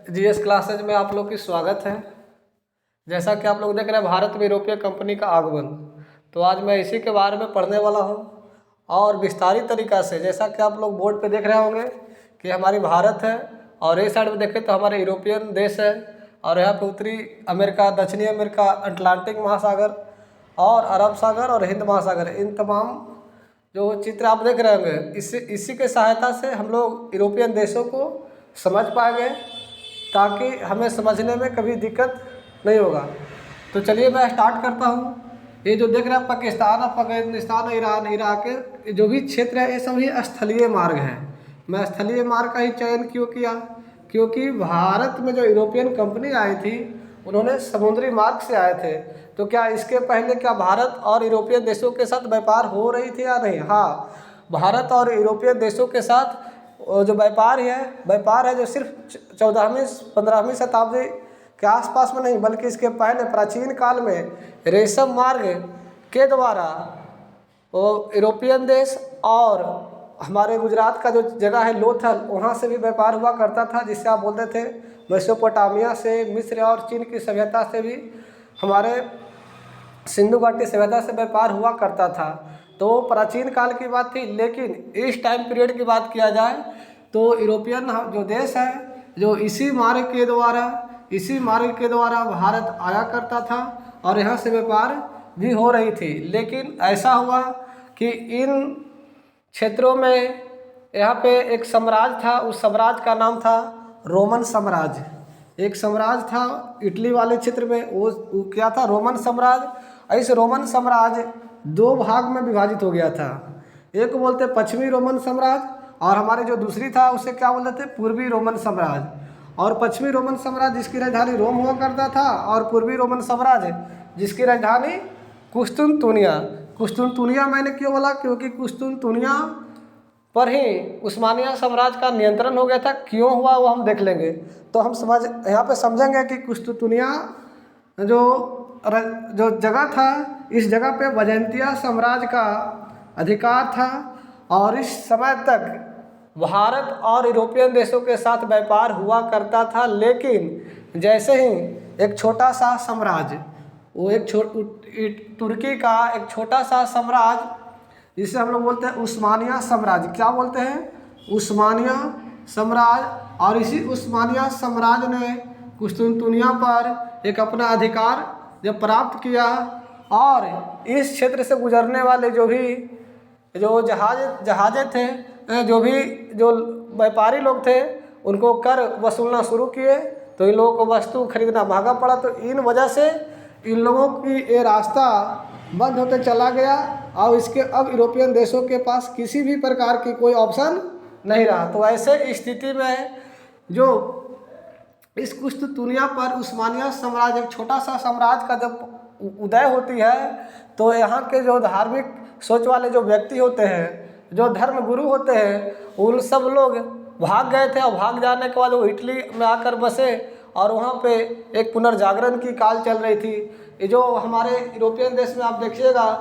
GS classes में आप लोग की स्वागत है। जैसा कि आप लोग देख रहे हैं भारत में यूरोपीय कंपनी का आगमन, तो आज मैं इसी के बारे में पढ़ने वाला हूं और विस्तारित तरीक़ा से। जैसा कि आप लोग बोर्ड पे देख रहे होंगे कि हमारी भारत है और इस साइड में देखें तो हमारे यूरोपियन देश है और यहाँ पे उत्तरी अमेरिका, दक्षिणी अमेरिका, अटलांटिक महासागर और अरब सागर और हिंद महासागर, इन तमाम जो चित्र आप देख रहे होंगे इसी के सहायता से हम लोग यूरोपियन देशों को समझ पाएंगे ताकि हमें समझने में कभी दिक्कत नहीं होगा। तो चलिए मैं स्टार्ट करता हूँ। ये जो देख रहे हैं पाकिस्तान, अफगानिस्तान, ईरान, इराक, जो भी क्षेत्र है ये सभी स्थलीय मार्ग हैं। मैं स्थलीय मार्ग का ही चयन क्यों किया? क्योंकि भारत में जो यूरोपियन कंपनी आई थी उन्होंने समुद्री मार्ग से आए थे। तो क्या इसके पहले क्या भारत और यूरोपियन देशों के साथ व्यापार हो रही थी या नहीं? हाँ, भारत और यूरोपियन देशों के साथ जो व्यापार है जो सिर्फ 14वीं-15वीं शताब्दी के आसपास में नहीं बल्कि इसके पहले प्राचीन काल में रेशम मार्ग के द्वारा वो यूरोपियन देश और हमारे गुजरात का जो जगह है लोथल, वहाँ से भी व्यापार हुआ करता था, जिससे आप बोलते थे मेसोपोटामिया से, मिस्र और चीन की सभ्यता से भी, हमारे सिंधु घाटी सभ्यता से व्यापार हुआ करता था। तो प्राचीन काल की बात थी। लेकिन इस टाइम पीरियड की बात किया जाए तो यूरोपियन जो देश है जो इसी मार्ग के द्वारा भारत आया करता था और यहाँ से व्यापार भी हो रही थी। लेकिन ऐसा हुआ कि इन क्षेत्रों में यहाँ पे एक साम्राज्य था, उस साम्राज्य का नाम था रोमन साम्राज्य। एक साम्राज्य था इटली वाले क्षेत्र में, वो क्या था? रोमन साम्राज्य। इस रोमन साम्राज्य दो भाग में विभाजित हो गया था। एक को बोलते पश्चिमी रोमन साम्राज्य और हमारे जो दूसरी था उसे क्या बोलते थे? पूर्वी रोमन साम्राज्य। और पश्चिमी रोमन साम्राज्य जिसकी राजधानी रोम हुआ करता था और पूर्वी रोमन साम्राज्य जिसकी राजधानी कुस्तुनतुनिया मैंने क्यों बोला? क्योंकि कुस्तुनतुनिया पर ही उस्मानिया साम्राज्य का नियंत्रण हो गया था। क्यों हुआ वो हम देख लेंगे। तो हम यहाँ पे समझेंगे कि कुस्तुनतुनिया जो जगह था, इस जगह पे बैजेंटिया साम्राज्य का अधिकार था और इस समय तक भारत और यूरोपियन देशों के साथ व्यापार हुआ करता था। लेकिन जैसे ही एक छोटा सा साम्राज्य, वो तुर्की का एक छोटा सा साम्राज्य, जिसे हम लोग बोलते हैं उस्मानिया साम्राज्य। क्या बोलते हैं? उस्मानिया साम्राज्य। और इसी उस्मानिया साम्राज्य ने कुस्तुनतुनिया पर एक अपना अधिकार जब प्राप्त किया और इस क्षेत्र से गुजरने वाले जो जहाज़ें थे, जो व्यापारी लोग थे, उनको कर वसूलना शुरू किए। तो इन लोगों को वस्तु खरीदना महंगा पड़ा। तो इन वजह से इन लोगों की ये रास्ता बंद होते चला गया और इसके अब यूरोपियन देशों के पास किसी भी प्रकार की कोई ऑप्शन नहीं रहा। तो ऐसे स्थिति में जो इस कुस्तुनतुनिया पर उस्मानिया साम्राज्य, एक छोटा सा साम्राज्य का जब उदय होती है तो यहाँ के जो धार्मिक सोच वाले जो व्यक्ति होते हैं, जो धर्म गुरु होते हैं, उन सब लोग भाग गए थे। और भाग जाने के बाद वो इटली में आकर बसे और वहाँ पे एक पुनर्जागरण की काल चल रही थी। ये जो हमारे यूरोपियन देश में आप देखिएगा,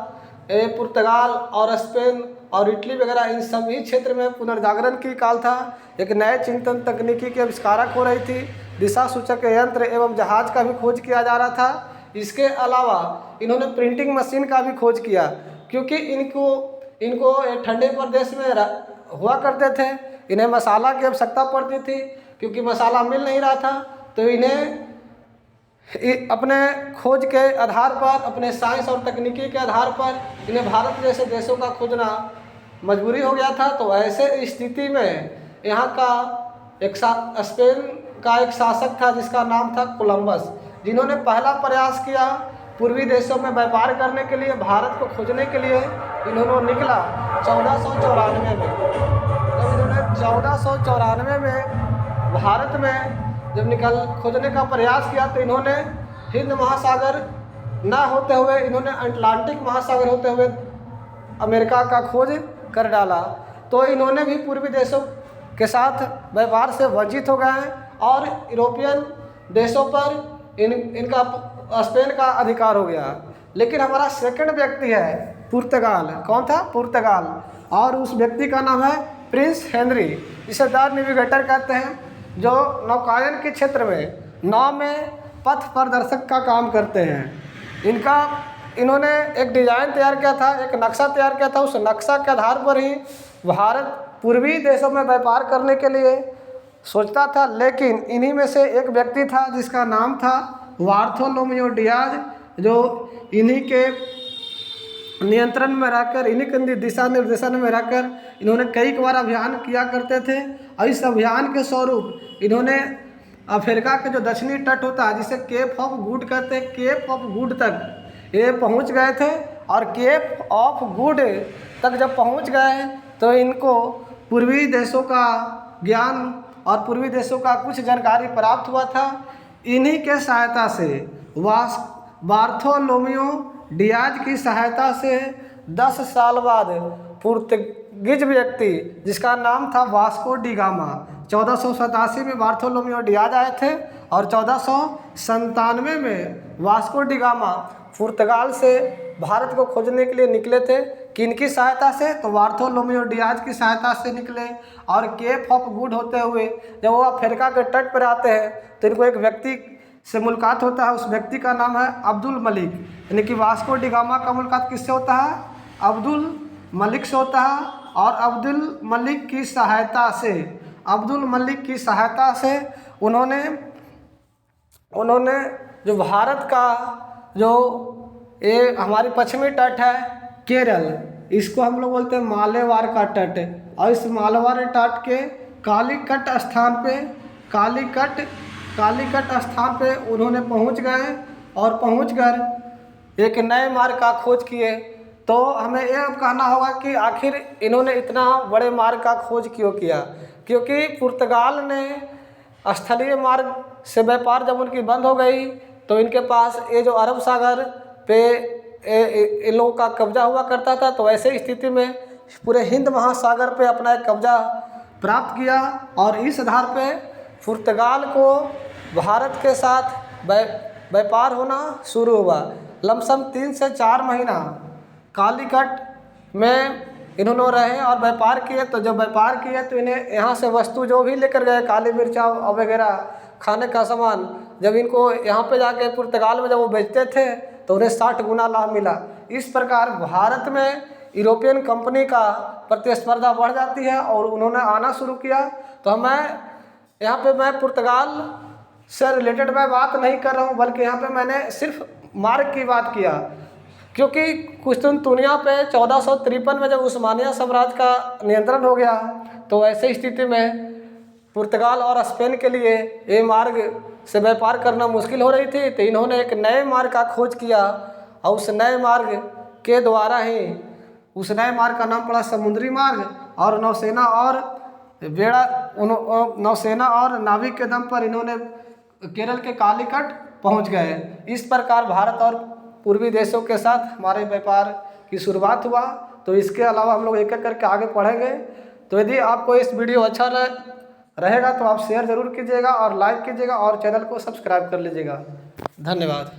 पुर्तगाल और स्पेन और इटली वगैरह, इन सभी क्षेत्र में पुनर्जागरण की काल था। एक नए चिंतन तकनीकी के आविष्कारक हो रही थी। दिशा सूचक यंत्र एवं जहाज का भी खोज किया जा रहा था। इसके अलावा इन्होंने प्रिंटिंग मशीन का भी खोज किया, क्योंकि इनको ठंडे प्रदेश में हुआ करते थे। इन्हें मसाला की आवश्यकता पड़ती थी, क्योंकि मसाला मिल नहीं रहा था। तो इन्हें अपने खोज के आधार पर, अपने साइंस और तकनीकी के आधार पर इन्हें भारत जैसे देशों का खोजना मजबूरी हो गया था। तो ऐसे स्थिति में यहाँ का स्पेन का एक शासक था जिसका नाम था कोलंबस, जिन्होंने पहला प्रयास किया पूर्वी देशों में व्यापार करने के लिए, भारत को खोजने के लिए। इन्होंने निकला 1494 में। जब इन्होंने 1494 में भारत में जब खोजने का प्रयास किया तो इन्होंने हिंद महासागर ना होते हुए, इन्होंने अटलांटिक महासागर होते हुए अमेरिका का खोज कर डाला। तो इन्होंने भी पूर्वी देशों के साथ व्यापार से वंचित हो गए और यूरोपियन देशों पर इनका स्पेन का अधिकार हो गया। लेकिन हमारा सेकंड व्यक्ति है पुर्तगाल। कौन था? पुर्तगाल। और उस व्यक्ति का नाम है प्रिंस हेनरी, जिसे द नेविगेटर कहते हैं। जो नौकायन के क्षेत्र में नाव में पथ प्रदर्शक का काम करते हैं। इन्होंने एक डिज़ाइन तैयार किया था, एक नक्शा तैयार किया था। उस नक्शा के आधार पर ही भारत पूर्वी देशों में व्यापार करने के लिए सोचता था, लेकिन इन्हीं में से एक व्यक्ति था जिसका नाम था बार्थोलोमेओ डियाज, जो इन्हीं के नियंत्रण में रहकर, इन्हीं के दिशा निर्देशन में रहकर इन्होंने कई बार अभियान किया करते थे। और इस अभियान के स्वरूप इन्होंने अफ्रीका के जो दक्षिणी तट होता है, जिसे केप ऑफ गुड कहते हैं, केप ऑफ गुड तक ये पहुंच गए थे। और केप ऑफ गुड तक जब पहुंच गए तो इनको पूर्वी देशों का ज्ञान और पूर्वी देशों का कुछ जानकारी प्राप्त हुआ था। इन्हीं के सहायता से बार्थोलोमेओ डियाज की सहायता से 10 साल बाद पुर्तगीज व्यक्ति जिसका नाम था वास्को डी गामा, 1487 में बार्थोलोमेओ डियाज आए थे और 1497 में वास्को डी गामा पुर्तगाल से भारत को खोजने के लिए निकले थे। किनकी सहायता से? तो बार्थोलोमेओ डियाज की सहायता से निकले। और केप ऑफ गुड होते हुए जब वो अफ्रीका के तट पर आते हैं तो इनको एक व्यक्ति से मुलाकात होता है। उस व्यक्ति का नाम है अब्दुल मलिक, यानी कि वास्को डी गामा का मुलाकात किससे होता है? अब्दुल मलिक से होता है। और अब्दुल मलिक की सहायता से उन्होंने जो भारत का जो ये हमारी पश्चिमी तट है केरल, इसको हम लोग बोलते हैं मालेवार का तट, और इस मालवार तट के कालीकट स्थान पे उन्होंने पहुंच गए और पहुंचकर एक नए मार्ग का खोज किए। तो हमें यह कहना होगा कि आखिर इन्होंने इतना बड़े मार्ग का खोज क्यों किया? क्योंकि पुर्तगाल ने स्थलीय मार्ग से व्यापार जब उनकी बंद हो गई तो इनके पास ये जो अरब सागर पे इन लोगों का कब्जा हुआ करता था। तो ऐसे स्थिति में पूरे हिंद महासागर पे अपना एक कब्जा प्राप्त किया और इस आधार पे पुर्तगाल को भारत के साथ व्यापार होना शुरू हुआ। लमसम 3 से 4 महीना कालीकट में इन्होंने रहे और व्यापार किए। तो जब व्यापार किए तो इन्हें यहाँ से वस्तु जो भी लेकर गए, काली मिर्चा वगैरह खाने का सामान, जब इनको यहाँ पे जाके पुर्तगाल में जब वो बेचते थे तो उन्हें 60 गुना लाभ मिला। इस प्रकार भारत में यूरोपियन कंपनी का प्रतिस्पर्धा बढ़ जाती है और उन्होंने आना शुरू किया। तो मैं पुर्तगाल से रिलेटेड मैं बात नहीं कर रहा हूँ, बल्कि यहाँ पे मैंने सिर्फ मार्ग की बात किया। क्योंकि कुस्तुनतुनिया पे 1453 में जब उस्मानिया साम्राज्य का नियंत्रण हो गया तो ऐसे स्थिति में पुर्तगाल और स्पेन के लिए ये मार्ग से व्यापार करना मुश्किल हो रही थी। तो इन्होंने एक नए मार्ग का खोज किया और उस नए मार्ग के द्वारा ही उस नए मार्ग का नाम पड़ा समुद्री मार्ग। और नौसेना और नाविक के दम पर इन्होंने केरल के कालीकट पहुंच गए। इस प्रकार भारत और पूर्वी देशों के साथ हमारे व्यापार की शुरुआत हुआ। तो इसके अलावा हम लोग एक एक करके आगे पढ़ेंगे। तो यदि आपको इस वीडियो अच्छा रहेगा तो आप शेयर ज़रूर कीजिएगा और लाइक कीजिएगा और चैनल को सब्सक्राइब कर लीजिएगा। धन्यवाद।